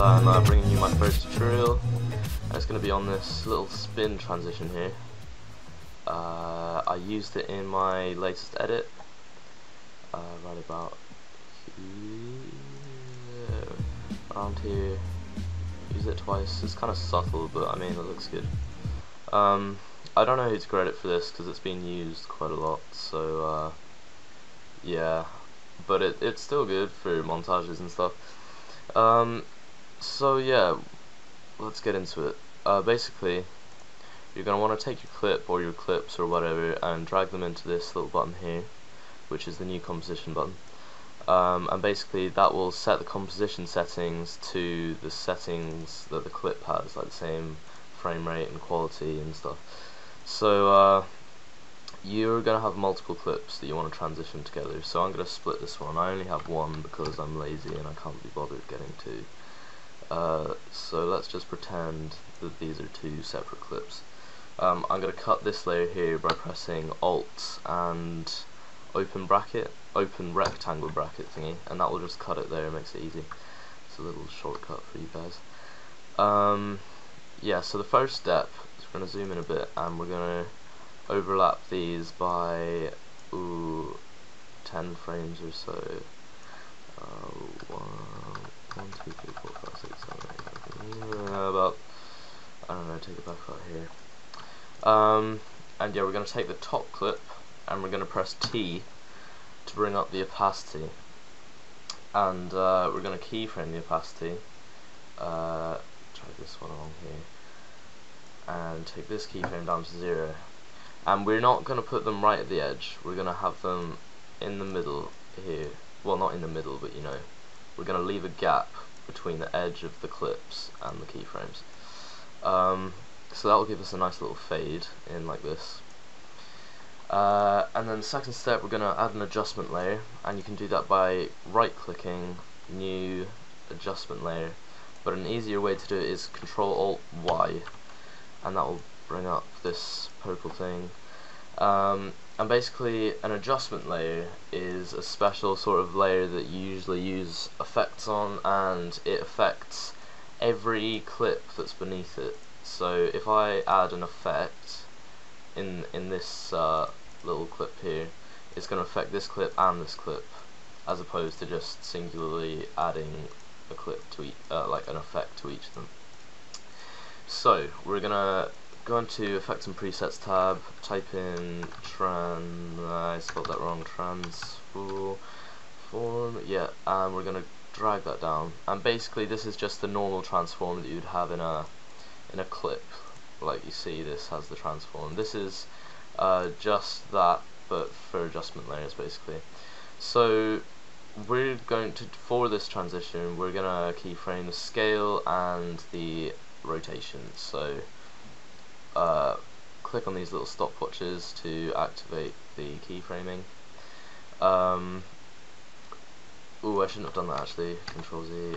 I'm bringing you my first tutorial, and it's going to be on this little spin transition here. I used it in my latest edit, right about here, around here. Used it twice. It's kind of subtle, but I mean it looks good. I don't know who to credit for this because it's been used quite a lot, so yeah, but it's still good for montages and stuff. So yeah, let's get into it. Basically, you're going to want to take your clip or your clips or whatever and drag them into this little button here, which is the new composition button. And basically that will set the composition settings to the settings that the clip has, like the same frame rate and quality and stuff. So you're going to have multiple clips that you want to transition together, so I'm going to split this one. I only have one because I'm lazy and I can't be bothered getting two. So let's just pretend that these are two separate clips. I'm going to cut this layer here by pressing Alt and open rectangle bracket thingy, and that will just cut it there. It makes it easy. It's a little shortcut for you guys. Yeah, so the first step is we're going to zoom in a bit and we're going to overlap these by 10 frames or so. 1, 2, 3, 4, 5, 6, 7, 8, 9, about, I don't know, take it back out here. And yeah, we're going to take the top clip and we're going to press T to bring up the opacity, and we're going to keyframe the opacity. Try this one along here, and take this keyframe down to 0. And we're not going to put them right at the edge. We're going to have them in the middle here. Well, not in the middle, but you know, we're going to leave a gap between the edge of the clips and the keyframes. So that will give us a nice little fade in like this. And then the second step, we're going to add an adjustment layer, and you can do that by right clicking new adjustment layer, but an easier way to do it is Control Alt Y, and that will bring up this purple thing. And basically an adjustment layer is a special sort of layer that you usually use effects on, and it affects every clip that's beneath it. So if I add an effect in this little clip here, it's going to affect this clip and this clip, as opposed to just singularly adding a clip to each, like an effect to each of them. So we're gonna go into Effects and Presets tab, type in I spelled that wrong, transform, yeah, and we're gonna drag that down. And basically this is just the normal transform that you'd have in a clip. Like you see, this has the transform. This is just that, but for adjustment layers basically. So we're going to, for this transition, we're gonna keyframe the scale and the rotation. So click on these little stopwatches to activate the keyframing. Ooh, I shouldn't have done that actually. Control Z.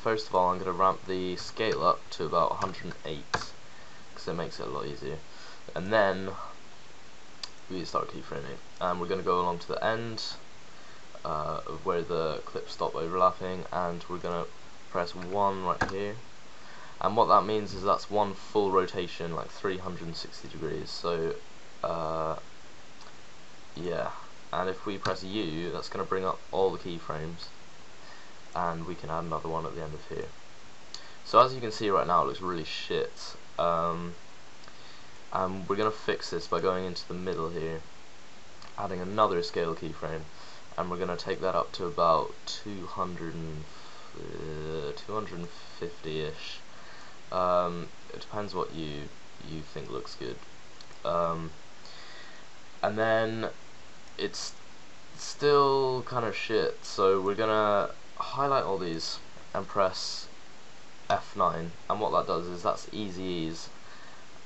First of all, I'm going to ramp the scale up to about 108 because it makes it a lot easier. And then we start keyframing, and we're going to go along to the end of where the clips stop overlapping, and we're going to press 1 right here. And what that means is that's one full rotation, like 360 degrees. So yeah, and if we press U, that's going to bring up all the keyframes, and we can add another one at the end of here. So as you can see right now, it looks really shit. And we're going to fix this by going into the middle here, adding another scale keyframe, and we're going to take that up to about 250-ish. It depends what you think looks good. And then it's still kind of shit, so we're gonna highlight all these and press F9, and what that does is that's easy ease.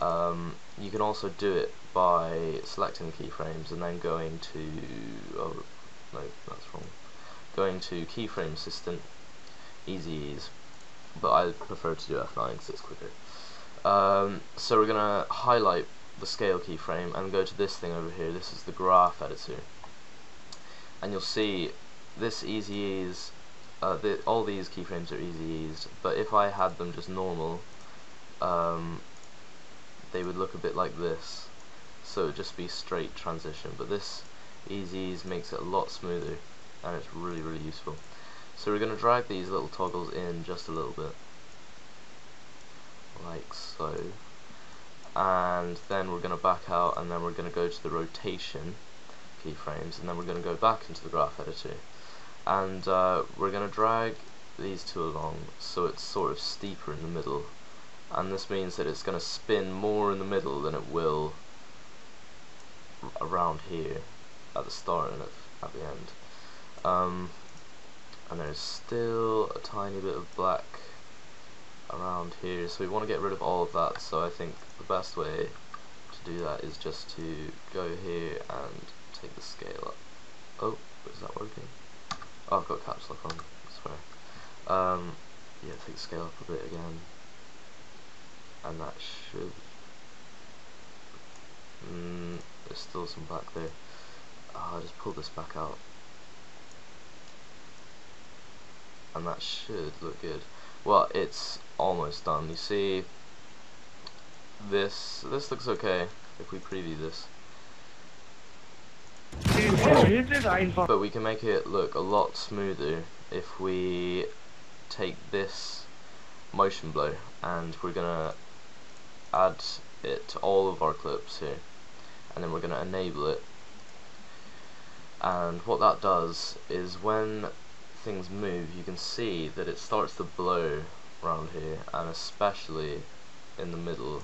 You can also do it by selecting the keyframes and then going to, oh no, that's wrong, going to keyframe assistant, easy ease, but I prefer to do F9 because it's quicker. So we're gonna highlight the scale keyframe and go to this thing over here. This is the graph editor, and you'll see this easy ease all these keyframes are easy eased, but if I had them just normal, they would look a bit like this, so it would just be straight transition, but this easy ease makes it a lot smoother, and it's really really useful. So we're going to drag these little toggles in just a little bit, like so, and then we're going to back out, and then we're going to go to the rotation keyframes, and then we're going to go back into the graph editor, and we're going to drag these two along so it's sort of steeper in the middle, and this means that it's going to spin more in the middle than it will around here at the start and at the end. And there's still a tiny bit of black around here, so we want to get rid of all of that. So I think the best way to do that is just to go here and take the scale up. Oh, is that working? Oh, I've got caps lock on, I swear. Yeah, take the scale up a bit again, and that should... there's still some black there. I'll just pull this back out, and that should look good. Well, it's almost done. You see, this looks okay if we preview this, but we can make it look a lot smoother if we take this motion blur and we're gonna add it to all of our clips here, and then we're gonna enable it. And what that does is when things move, you can see that it starts to blur around here, and especially in the middle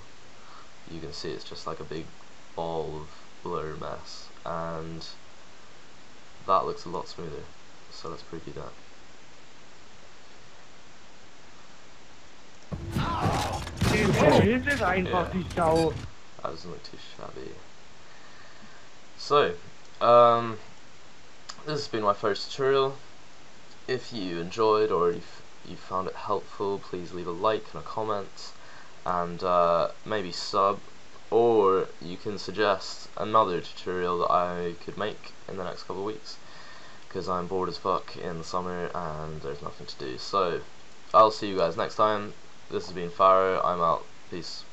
you can see it's just like a big ball of blur mess, and that looks a lot smoother. So let's preview that. Yeah, that doesn't look too shabby. So this has been my first tutorial. If you enjoyed or if you found it helpful, please leave a like and a comment, and maybe sub, or you can suggest another tutorial that I could make in the next couple of weeks, because I'm bored as fuck in the summer and there's nothing to do. So I'll see you guys next time. This has been Farrow. I'm out. Peace.